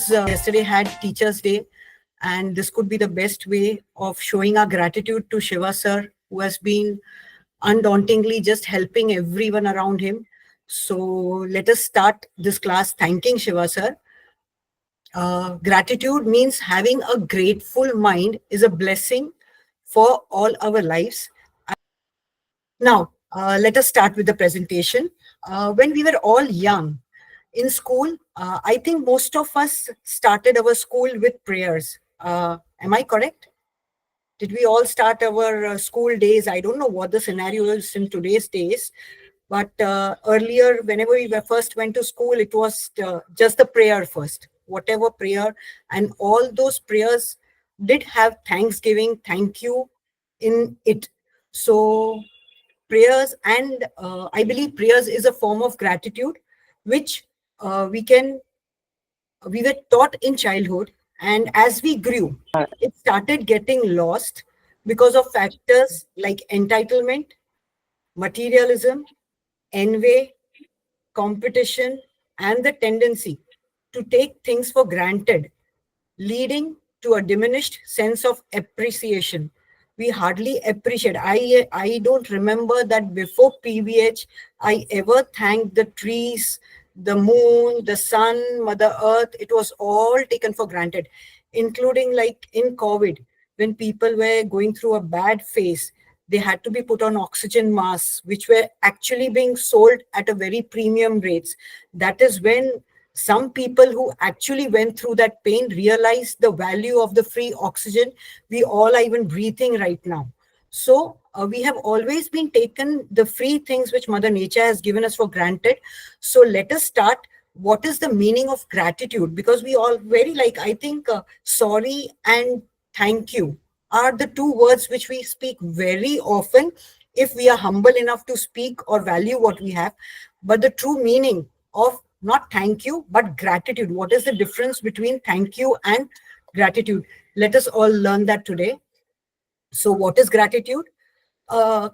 because yesterday had Teachers' Day, and this could be the best way of showing our gratitude to Shiva sir, who has been undauntingly just helping everyone around him. So let us start this class thanking Shiva sir. Gratitude means having a grateful mind is a blessing for all our lives. Now, let us start with the presentation. When we were all young in school, I think most of us started our school with prayers. Am I correct? Did we all start our school days? I don't know what the scenario is in today's days, but earlier, whenever we first went to school, it was just the prayer first, whatever prayer, and all those prayers did have thanksgiving, thank you in it. So prayers, and I believe prayers is a form of gratitude, which we were taught in childhood, and as we grew, it started getting lost because of factors like entitlement, materialism, envy, competition, and the tendency to take things for granted, leading to a diminished sense of appreciation. We hardly appreciate. I don't remember that before PVH, I ever thanked the trees, the moon, the sun, Mother Earth. It was all taken for granted, including like in COVID, when people were going through a bad phase. They had to be put on oxygen masks, which were actually being sold at a very premium rates. That is when some people who actually went through that pain realized the value of the free oxygen we all are even breathing right now. So we have always been taken the free things which Mother Nature has given us for granted. So let us start. What is the meaning of gratitude? Because we all very like, I think sorry and thank you are the two words which we speak very often if we are humble enough to speak or value what we have. But the true meaning of not thank you, but gratitude. What is the difference between thank you and gratitude? Let us all learn that today. So what is gratitude?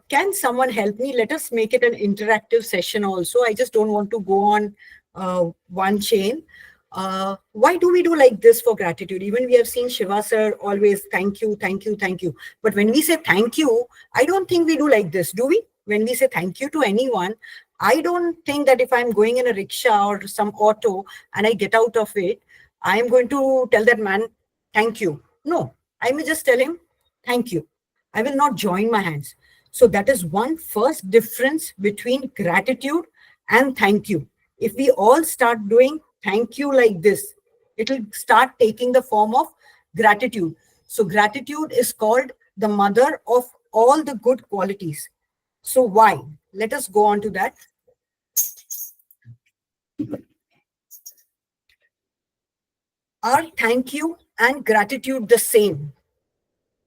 Can someone help me? Let us make it an interactive session also. I just don't want to go on one chain. Why do we do like this for gratitude? Even we have seen Shiva sir always thank you, thank you, thank you. But when we say thank you, I don't think we do like this, do we? When we say thank you to anyone, I don't think that if I'm going in a rickshaw or some auto and I get out of it, I am going to tell that man, thank you. No, I may just tell him, thank you. I will not join my hands. So that is one first difference between gratitude and thank you. If we all start doing thank you like this, it will start taking the form of gratitude. So gratitude is called the mother of all the good qualities. So why? Let us go on to that. Are thank you and gratitude the same?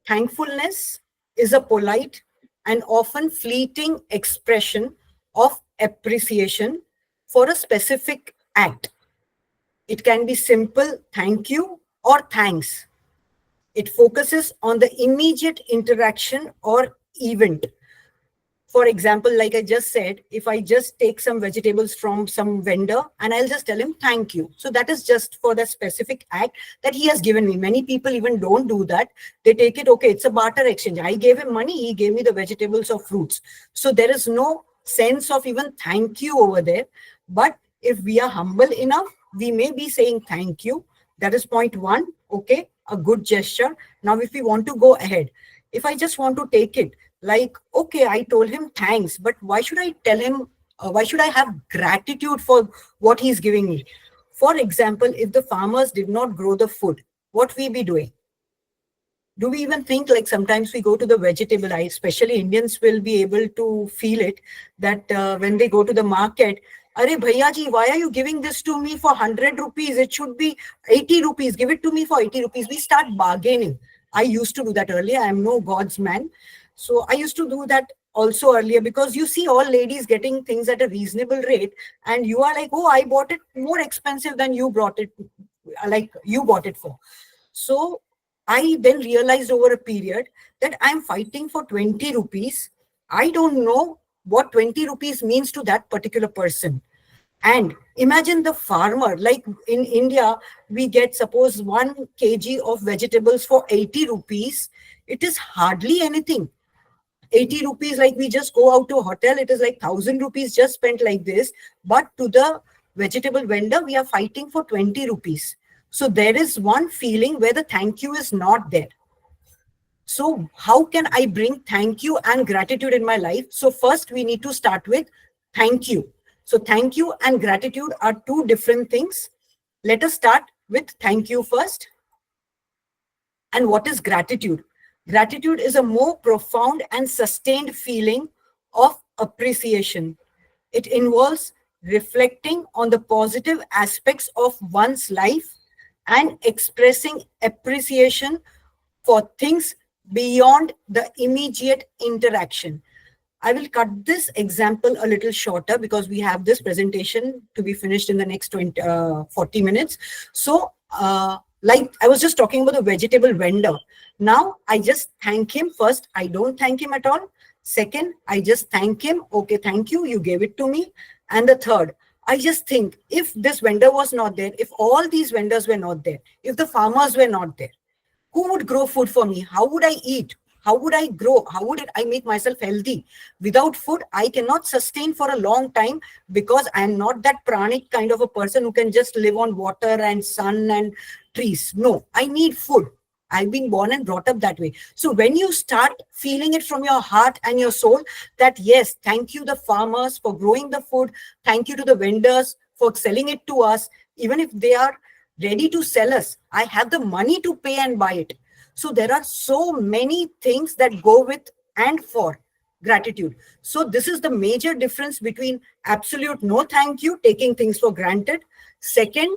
Thankfulness is a polite and often fleeting expression of appreciation for a specific act. It can be simple thank you or thanks. It focuses on the immediate interaction or event. For example, like I just said, if I just take some vegetables from some vendor and I'll just tell him thank you. So that is just for that specific act that he has given me. Many people even don't do that. They take it, okay, it's a barter exchange. I gave him money, he gave me the vegetables or fruits. So there is no sense of even thank you over there. But if we are humble enough, we may be saying thank you. That is point one. Okay, a good gesture. Now, if we want to go ahead, if I just want to take it, like, okay, I told him thanks, but why should I tell him, why should I have gratitude for what he's giving me? For example, if the farmers did not grow the food, what we be doing? Do we even think, like sometimes we go to the vegetable, especially Indians will be able to feel it, that when they go to the market, Are bhaiya ji, why are you giving this to me for 100 rupees? It should be 80 rupees. Give it to me for 80 rupees. We start bargaining. I used to do that earlier. I am no God's man. So I used to do that also earlier, because you see all ladies getting things at a reasonable rate and you are like, oh, I bought it more expensive than you brought it, like you bought it for. So I then realized over a period that I'm fighting for 20 rupees. I don't know what 20 rupees means to that particular person. And imagine the farmer, like in India, we get suppose 1 kg of vegetables for 80 rupees. It is hardly anything. 80 rupees, like we just go out to a hotel, it is like 1,000 rupees just spent like this. But to the vegetable vendor, we are fighting for 20 rupees. So there is one feeling where the thank you is not there. So how can I bring thank you and gratitude in my life? So first we need to start with thank you. So thank you and gratitude are two different things. Let us start with thank you first. And what is gratitude? Gratitude is a more profound and sustained feeling of appreciation. It involves reflecting on the positive aspects of one's life and expressing appreciation for things beyond the immediate interaction. I will cut this example a little shorter because we have this presentation to be finished in the next 40 minutes. So, like I was just talking about the vegetable vendor. Now, I just thank him first. I don't thank him at all. Second, I just thank him. Okay, thank you. You gave it to me. And the third, I just think if this vendor was not there, if all these vendors were not there, if the farmers were not there, who would grow food for me? How would I eat? How would I grow? How would I make myself healthy? Without food, I cannot sustain for a long time because I'm not that pranic kind of a person who can just live on water and sun and trees. No, I need food. I've been born and brought up that way. So when you start feeling it from your heart and your soul, that yes, thank you the farmers for growing the food. Thank you to the vendors for selling it to us. Even if they are ready to sell us, I have the money to pay and buy it. So there are so many things that go with and for gratitude. So this is the major difference between absolute no thank you, taking things for granted. Second,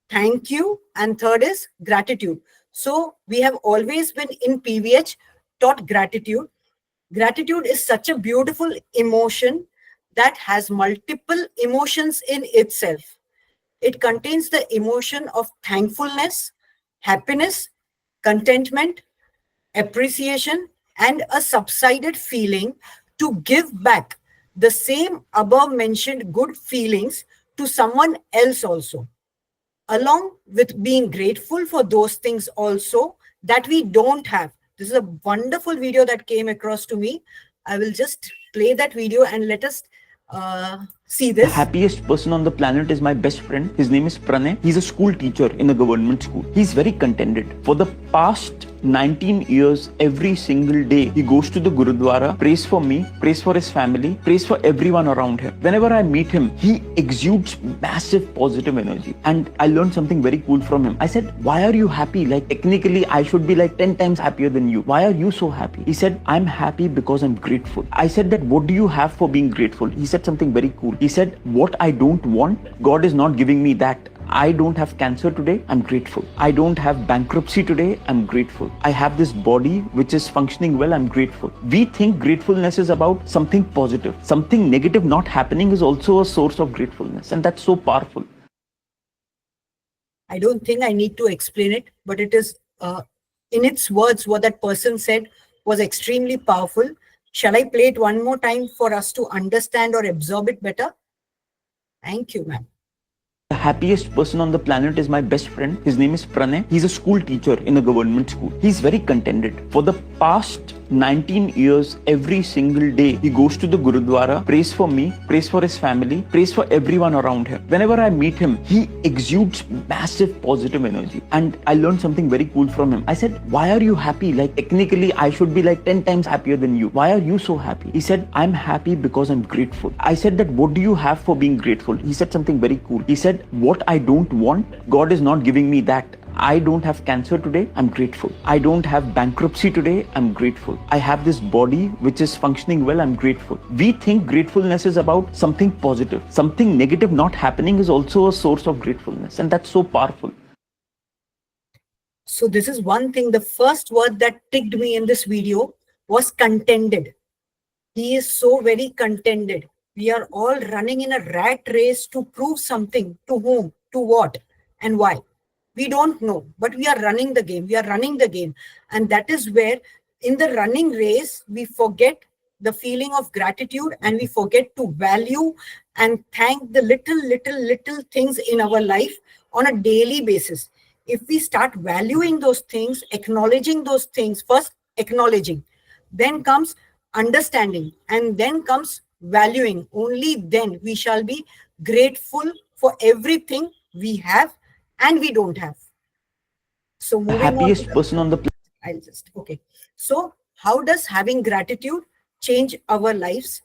thank you. And third is gratitude. So we have always been in PVH taught gratitude. Gratitude is such a beautiful emotion that has multiple emotions in itself. It contains the emotion of thankfulness, happiness, contentment, appreciation, and a subsided feeling to give back the same above mentioned good feelings to someone else also, along with being grateful for those things also that we don't have. This is a wonderful video that came across to me. I will just play that video and let us see The this. happiest person on the planet is my best friend. His name is Prana. He's a school teacher in a government school. He's very contented. For the past 19 years, every single day, he goes to the Gurudwara, prays for me, prays for his family, prays for everyone around him. Whenever I meet him, he exudes massive positive energy. And I learned something very cool from him. I said, why are you happy? Like, technically, I should be like 10 times happier than you. Why are you so happy? He said, I'm happy because I'm grateful. I said that, what do you have for being grateful? He said something very cool. He said, what I don't want, God is not giving me that. I don't have cancer today, I'm grateful. I don't have bankruptcy today, I'm grateful. I have this body which is functioning well, I'm grateful. We think gratefulness is about something positive. Something negative not happening is also a source of gratefulness, and that's so powerful. I don't think I need to explain it, but it is in its words, what that person said was extremely powerful. Shall I play it one more time for us to understand or absorb it better? Thank you, ma'am. The happiest person on the planet is my best friend. His name is Prana. He's a school teacher in a government school. He's very contented. For the past 19 years, every single day, he goes to the Gurudwara, prays for me, prays for his family, prays for everyone around him. Whenever I meet him, he exudes massive positive energy. And I learned something very cool from him. I said, why are you happy? Like, technically, I should be like 10 times happier than you. Why are you so happy? He said, I'm happy because I'm grateful. I said that, what do you have for being grateful? He said something very cool. He said, what I don't want, God is not giving me that. I don't have cancer today, I'm grateful. I don't have bankruptcy today, I'm grateful. I have this body which is functioning well, I'm grateful. We think gratefulness is about something positive. Something negative not happening is also a source of gratefulness, and that's so powerful. So this is one thing. The first word that ticked me in this video was contented. He is so very contented. We are all running in a rat race to prove something. To whom, to what, and why. We don't know, but we are running the game. We are running the game. And that is where in the running race, we forget the feeling of gratitude, and we forget to value and thank the little things in our life on a daily basis. If we start valuing those things, acknowledging those things, first acknowledging, then comes understanding, and then comes valuing, only then we shall be grateful for everything we have and we don't have. So The moving on to happiest person on the I'll just, okay. So, how does having gratitude change our lives?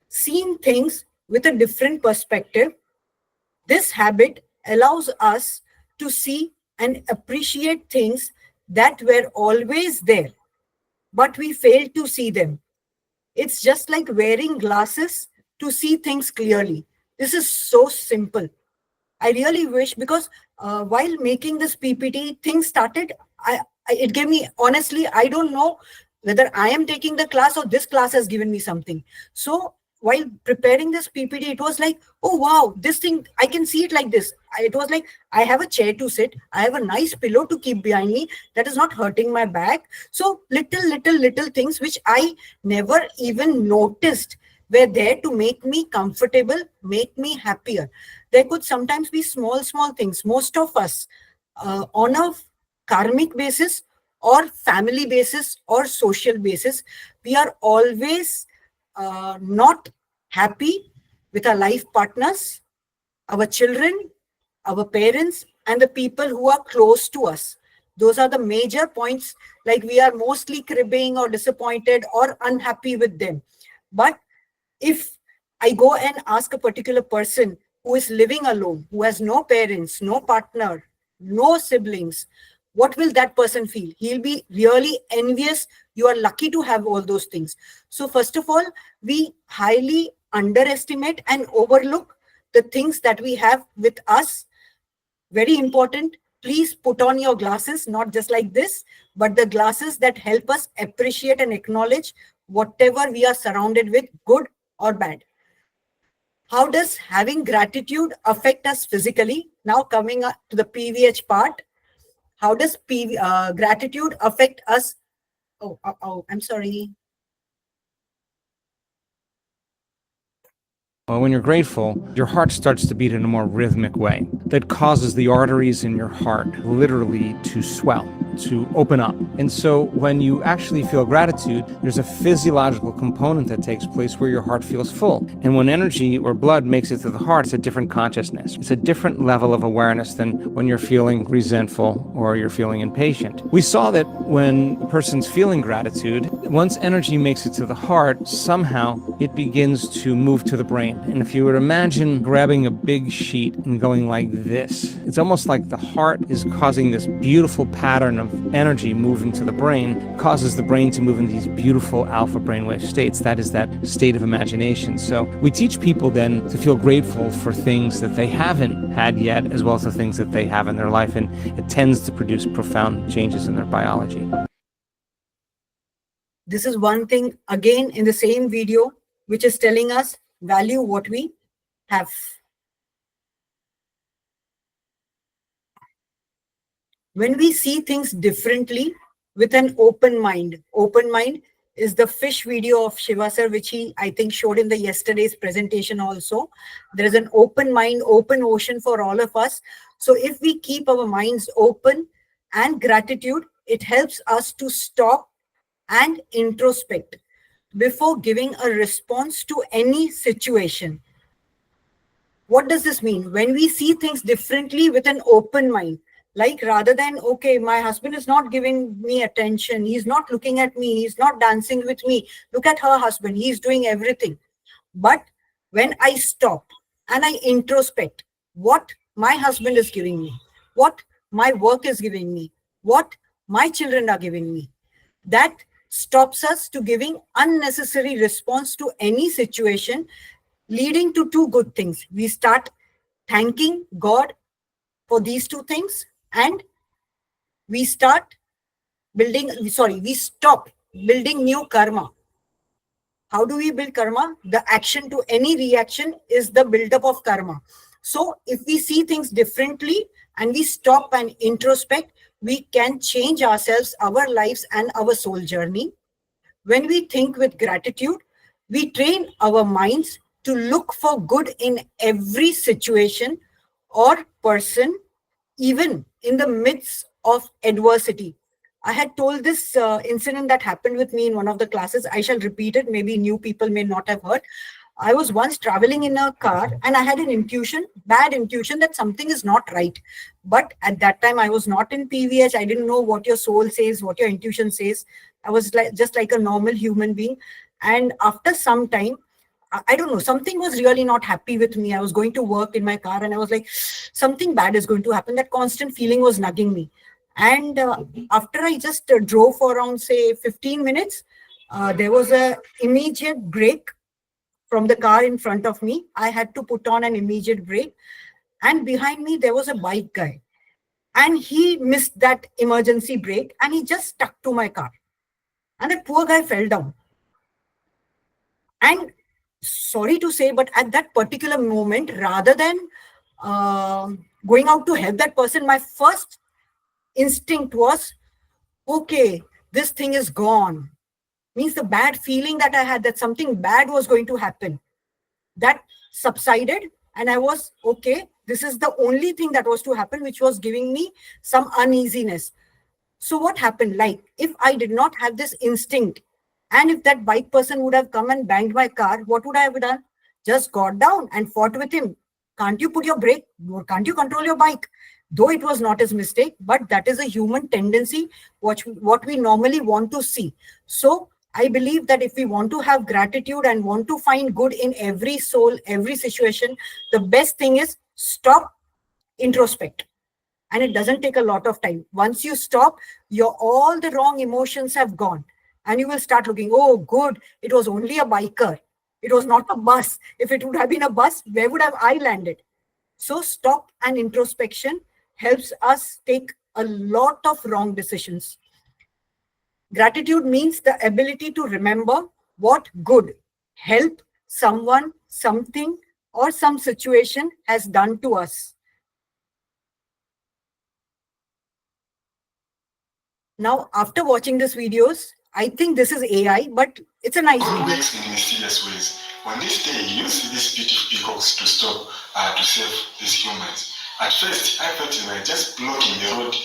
Seeing things with a different perspective, this habit allows us to see and appreciate things that were always there, but we failed to see them. It's just like wearing glasses to see things clearly. This is so simple. I really wish, because while making this PPT, things started. It gave me, honestly, I don't know whether I am taking the class or this class has given me something. So while preparing this PPT, it was like, oh wow, this thing, I can see it like this. It was like, I have a chair to sit, I have a nice pillow to keep behind me that is not hurting my back. So little things which I never even noticed were there to make me comfortable, make me happier. There could sometimes be small things. Most of us, on a karmic basis or family basis or social basis, we are always not happy with our life partners, our children, our parents, and the people who are close to us. Those are the major points, like we are mostly cribbing or disappointed or unhappy with them. But if I go and ask a particular person who is living alone, who has no parents, no partner, no siblings, what will that person feel? He'll be really envious. You are lucky to have all those things. So, first of all, we highly underestimate and overlook the things that we have with us. Very important. Please put on your glasses, not just like this, but the glasses that help us appreciate and acknowledge whatever we are surrounded with, good or bad. How does having gratitude affect us physically? Now coming up to the PVH part, how does gratitude affect us? I'm sorry. Well, when you're grateful, your heart starts to beat in a more rhythmic way. That causes the arteries in your heart literally to swell, to open up. And so when you actually feel gratitude, there's a physiological component that takes place where your heart feels full. And when energy or blood makes it to the heart, it's a different consciousness. It's a different level of awareness than when you're feeling resentful or you're feeling impatient. We saw that when a person's feeling gratitude, once energy makes it to the heart, somehow it begins to move to the brain. And if you would imagine grabbing a big sheet and going like this, it's almost like the heart is causing this beautiful pattern of energy moving to the brain, causes the brain to move in these beautiful alpha brainwave states. That is that state of imagination. So we teach people then to feel grateful for things that they haven't had yet, as well as the things that they have in their life. And it tends to produce profound changes in their biology. This is one thing, again, in the same video, which is telling us value what we have. When we see things differently with an open mind is the fish video of Shiva sir, which he, I think, showed in the yesterday's presentation also. There is an open mind, open ocean for all of us. So if we keep our minds open and gratitude, it helps us to stop and introspect before giving a response to any situation. What does this mean? When we see things differently with an open mind, like rather than, okay, my husband is not giving me attention, he's not looking at me, he's not dancing with me, look at her husband, he's doing everything. But when I stop and I introspect what my husband is giving me, what my work is giving me, what my children are giving me, that stops us to giving unnecessary response to any situation, leading to two good things. We start thanking God for these two things, and we stop building new karma. How do we build karma? The action to any reaction is the buildup of karma. So if we see things differently and we stop and introspect, we can change ourselves, our lives, and our soul journey. When we think with gratitude, we train our minds to look for good in every situation or person, even in the midst of adversity. I had told this incident that happened with me in one of the classes. I shall repeat it. Maybe new people may not have heard. I was once traveling in a car and I had an intuition, bad intuition, that something is not right. But at that time, I was not in PVH. I didn't know what your soul says, what your intuition says. I was like just like a normal human being. And after some time, I don't know, something was really not happy with me. I was going to work in my car and I was like, something bad is going to happen. That constant feeling was nagging me. And after I just drove for around, say, 15 minutes, there was a immediate brake from the car in front of me. I had to put on an immediate brake. And behind me, there was a bike guy. And he missed that emergency brake and he just stuck to my car. And the poor guy fell down. And sorry to say, but at that particular moment, rather than going out to help that person, my first instinct was, okay, this thing is gone. Means the bad feeling that I had that something bad was going to happen, that subsided. And I was, okay, this is the only thing that was to happen, which was giving me some uneasiness. So what happened? Like, if I did not have this instinct, and if that bike person would have come and banged my car, what would I have done? Just got down and fought with him. Can't you put your brake? Can't you control your bike? Though it was not his mistake, but that is a human tendency, what we normally want to see. So I believe that if we want to have gratitude and want to find good in every soul, every situation, the best thing is stop, introspect. And it doesn't take a lot of time. Once you stop, your all the wrong emotions have gone. And you will start looking, oh, good, it was only a biker. It was not a bus. If it would have been a bus, where would have I landed? So stop and introspection helps us take a lot of wrong decisions. Gratitude means the ability to remember what good, help, someone, something, or some situation has done to us. Now, after watching these videos, I think this is AI, but it's a nice God video. works in mysterious ways. On this day, he used these beautiful peacocks to stop, to save these humans. At first, I thought they were just blocking the road,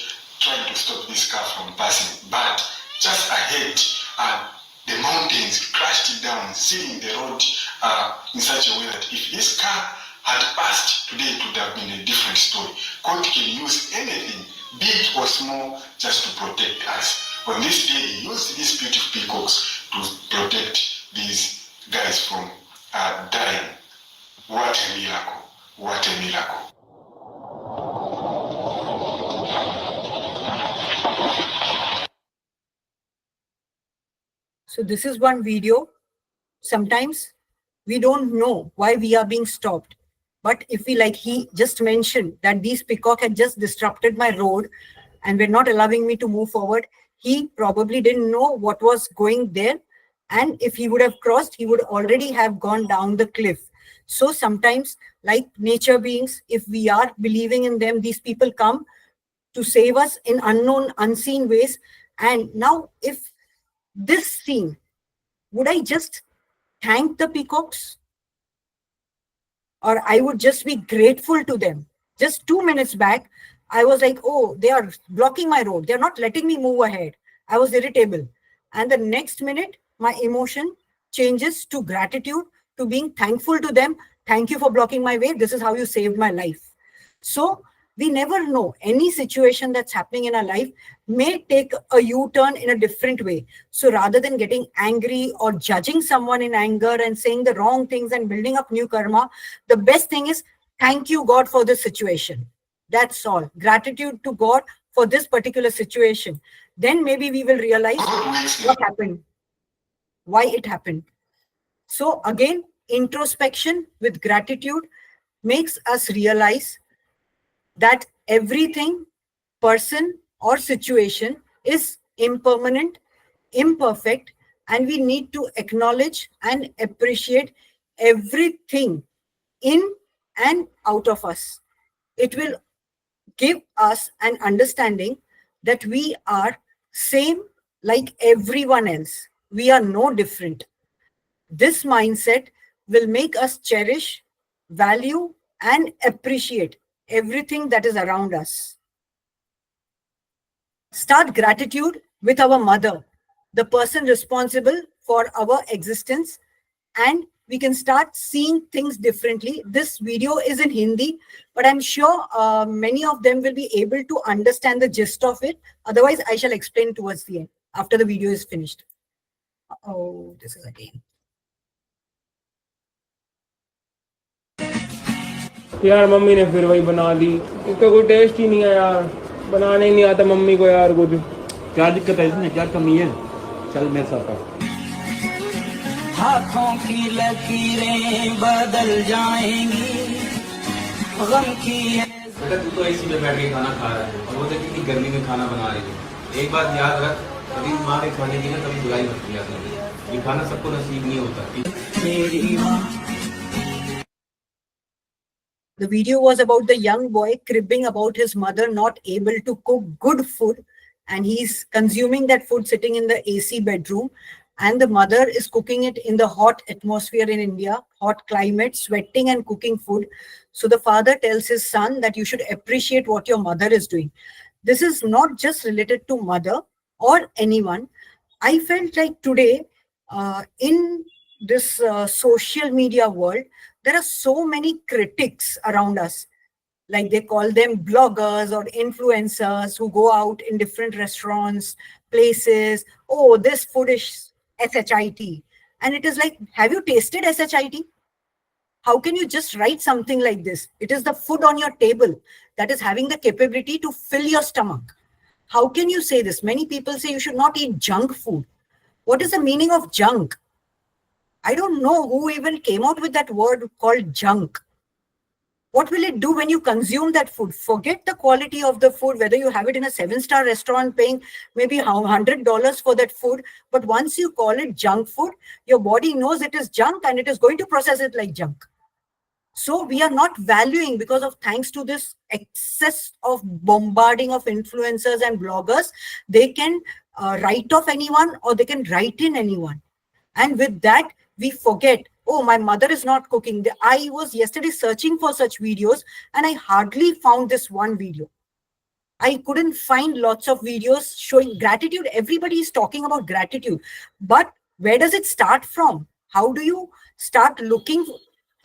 trying to stop this car from passing. But just ahead, the mountains crashed it down, sealing the road in such a way that if this car had passed today, it would have been a different story. God can use anything, big or small, just to protect us. On this day, he used these beautiful peacocks to protect these guys from dying. What a miracle! What a miracle! So this is one video. Sometimes we don't know why we are being stopped. But if we, like he just mentioned, that these peacock had just disrupted my road and were not allowing me to move forward, he probably didn't know what was going there. And if he would have crossed, he would already have gone down the cliff. So sometimes, like nature beings, if we are believing in them, these people come to save us in unknown, unseen ways. And now, if this scene, would I just thank the peacocks? Or I would just be grateful to them? Just 2 minutes back, I was like, oh, they are blocking my road. They're not letting me move ahead. I was irritable. And the next minute, my emotion changes to gratitude, to being thankful to them. Thank you for blocking my way. This is how you saved my life. So we never know, any situation that's happening in our life may take a U-turn in a different way. So rather than getting angry or judging someone in anger and saying the wrong things and building up new karma, the best thing is, thank you, God, for this situation. That's all. Gratitude to God for this particular situation. Then maybe we will realize what happened, why it happened. So again, introspection with gratitude makes us realize that everything, person, or situation is impermanent, imperfect, and we need to acknowledge and appreciate everything in and out of us. It will give us an understanding that we are same like everyone else. we are no different. This mindset will make us cherish, value, and appreciate everything that is around us. Start gratitude with our mother, the person responsible for our existence, and we can start seeing things differently. This video is in Hindi, but I'm sure many of them will be able to understand the gist of it. Otherwise, I shall explain towards the end after the video is finished. Oh, this is again. यार mummy ने फिर वही बना दी, इसका कोई test ही नहीं है यार, बनाने ही नहीं आता मम्मी को यार कुछ। क्या दिक्कत है इसमें, क्या कमी है? चल मेरे साथ। हाथों की लकीरें बदल जाएंगी, गम की बेटा तू तो एसी में बैठ के खाना खा रहा है और वो देख कितनी गर्मी में खाना बना रही है। एक बात याद रख, कभी माँ के खाने की ना कभी बुराई मत किया कर, ये खाना सबको नसीब नहीं होता। मेरी माँ। The video was about the young boy cribbing about his mother not able to cook good food, and he's consuming that food sitting in the AC bedroom, and the mother is cooking it in the hot atmosphere in India, hot climate, sweating and cooking food. So the father tells his son that you should appreciate what your mother is doing. This is not just related to mother or anyone. I felt like today in this social media world, there are so many critics around us. Like they call them bloggers or influencers who go out in different restaurants, places. Oh, this food is SHIT. And it is like, have you tasted SHIT? How can you just write something like this? It is the food on your table that is having the capability to fill your stomach. How can you say this? Many people say you should not eat junk food. What is the meaning of junk? I don't know who even came out with that word called junk. What will it do when you consume that food? Forget the quality of the food, whether you have it in a 7-star restaurant paying maybe $100 for that food. But once you call it junk food, your body knows it is junk and it is going to process it like junk. So we are not valuing, because of thanks to this excess of bombarding of influencers and bloggers, they can write off anyone or they can write in anyone. And with that, we forget, oh, my mother is not cooking. I was yesterday searching for such videos and I hardly found this one video. I couldn't find lots of videos showing gratitude. Everybody is talking about gratitude. But where does it start from? How do you start looking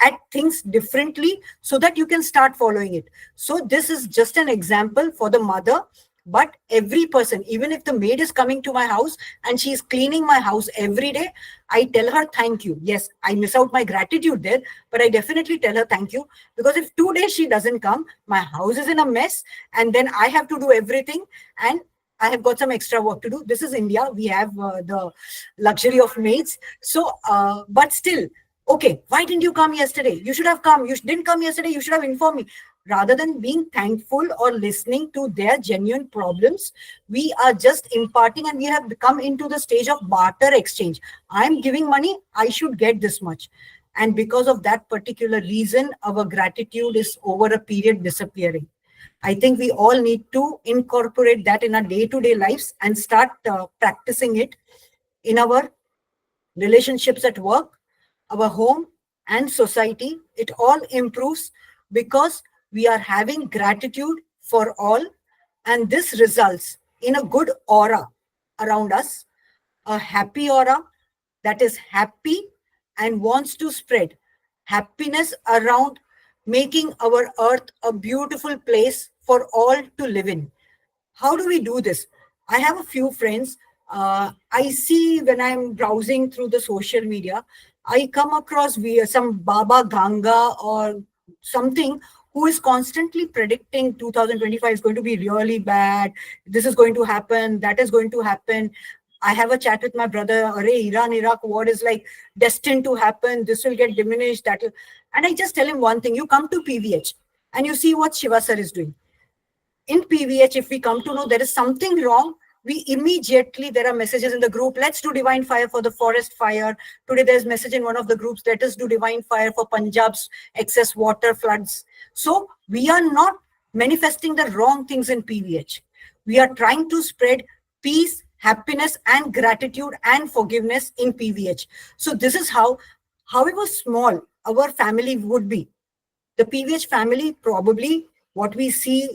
at things differently so that you can start following it? So this is just an example for the mother. But every person, even if the maid is coming to my house and she's cleaning my house every day, I tell her thank you. Yes, I miss out my gratitude there, but I definitely tell her thank you, because if 2 days she doesn't come, my house is in a mess and then I have to do everything and I have got some extra work to do. This is India. We have the luxury of maids. So, but still, okay, why didn't you come yesterday? You should have come. You didn't come yesterday. You should have informed me. Rather than being thankful or listening to their genuine problems, we are just imparting, and we have come into the stage of barter exchange. I'm giving money, I should get this much. And because of that particular reason, our gratitude is over a period disappearing. I think we all need to incorporate that in our day-to-day lives and start practicing it in our relationships at work, our home and society. It all improves because we are having gratitude for all, and this results in a good aura around us, a happy aura that is happy and wants to spread happiness around, making our earth a beautiful place for all to live in. How do we do this? I have a few friends. I see when I'm browsing through the social media, I come across some Baba Ganga or something who is constantly predicting 2025 is going to be really bad. This is going to happen. That is going to happen. I have a chat with my brother. Iran-Iraq war is like destined to happen. This will get diminished. That will, and I just tell him one thing. You come to PVH and you see what Shiva sir is doing. In PVH, if we come to know there is something wrong, we immediately, there are messages in the group, let's do divine fire for the forest fire. Today there's message in one of the groups, let us do divine fire for Punjab's excess water floods. So we are not manifesting the wrong things in PVH. We are trying to spread peace, happiness and gratitude and forgiveness in PVH. So this is how, however small our family would be, the PVH family, probably what we see,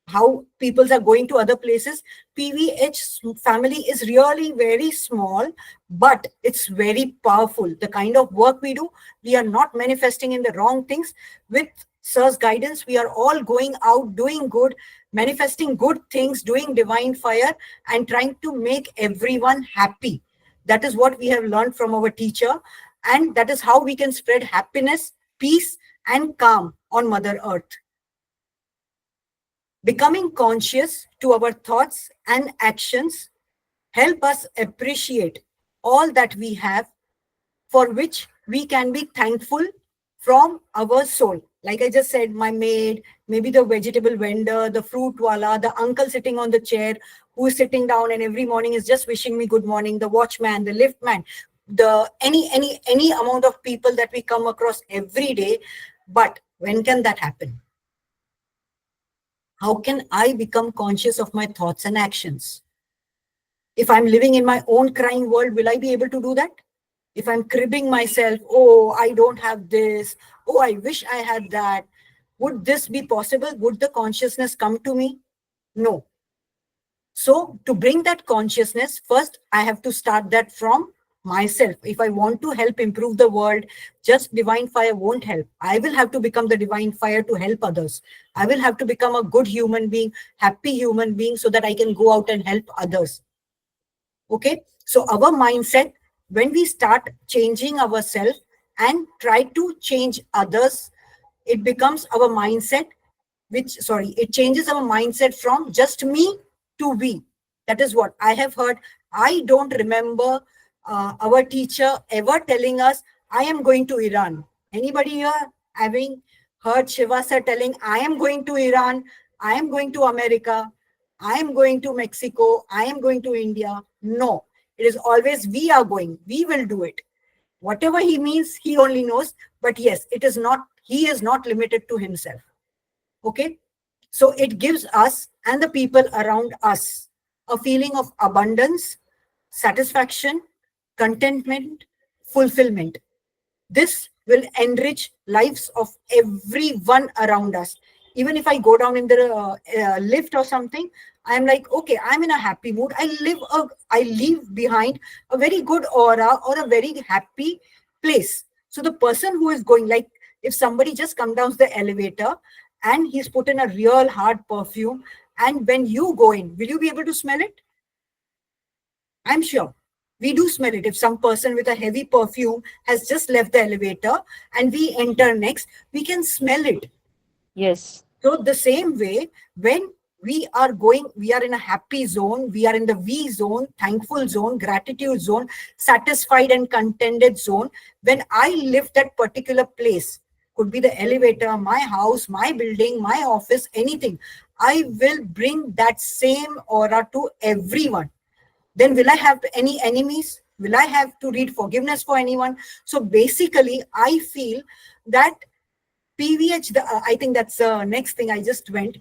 how people are going to other places, PVH family is really very small, but it's very powerful. The kind of work we do, we are not manifesting in the wrong things. With Sir's guidance, we are all going out, doing good, manifesting good things, doing divine fire, and trying to make everyone happy. That is what we have learned from our teacher. And that is how we can spread happiness, peace, and calm on Mother Earth. Becoming conscious to our thoughts and actions help us appreciate all that we have, for which we can be thankful from our soul. Like I just said, my maid, maybe the vegetable vendor, the fruit wala, the uncle sitting on the chair who is sitting down and every morning is just wishing me good morning, the watchman, the liftman, the any amount of people that we come across every day. But when can that happen? How can I become conscious of my thoughts and actions? If I'm living in my own crying world, will I be able to do that? If I'm cribbing myself, oh, I don't have this, oh, I wish I had that, would this be possible? Would the consciousness come to me? No. So to bring that consciousness, first, I have to start that from myself. If I want to help improve the world, just divine fire won't help. I will have to become the divine fire to help others. I will have to become a good human being, happy human being, so that I can go out and help others. Okay, so our mindset, when we start changing ourselves and try to change others, it becomes our mindset, it changes our mindset from just me to we. That is what I have heard. I don't remember our teacher ever telling us, I am going to Iran. Anybody here having heard Shiva sir telling, I am going to Iran, I am going to America, I am going to Mexico, I am going to India? No, it is always we are going, we will do it. Whatever he means, he only knows. But yes, it is not, he is not limited to himself. Okay, so it gives us and the people around us a feeling of abundance, satisfaction, contentment, fulfillment. This will enrich lives of everyone around us. Even if I go down in the lift or something, I'm like, okay, I'm in a happy mood. I leave behind a very good aura or a very happy place. So the person who is going, like if somebody just comes down the elevator and he's put in a real hard perfume, and when you go in, will you be able to smell it? I'm sure we do smell it. If some person with a heavy perfume has just left the elevator and we enter next, we can smell it. Yes. So the same way, when we are going, we are in a happy zone, we are in the V zone, thankful zone, gratitude zone, satisfied and contented zone. When I live that particular place, could be the elevator, my house, my building, my office, anything, I will bring that same aura to everyone. Then will I have any enemies? Will I have to read forgiveness for anyone? So basically, I feel that PVH, I think that's the next thing I just went.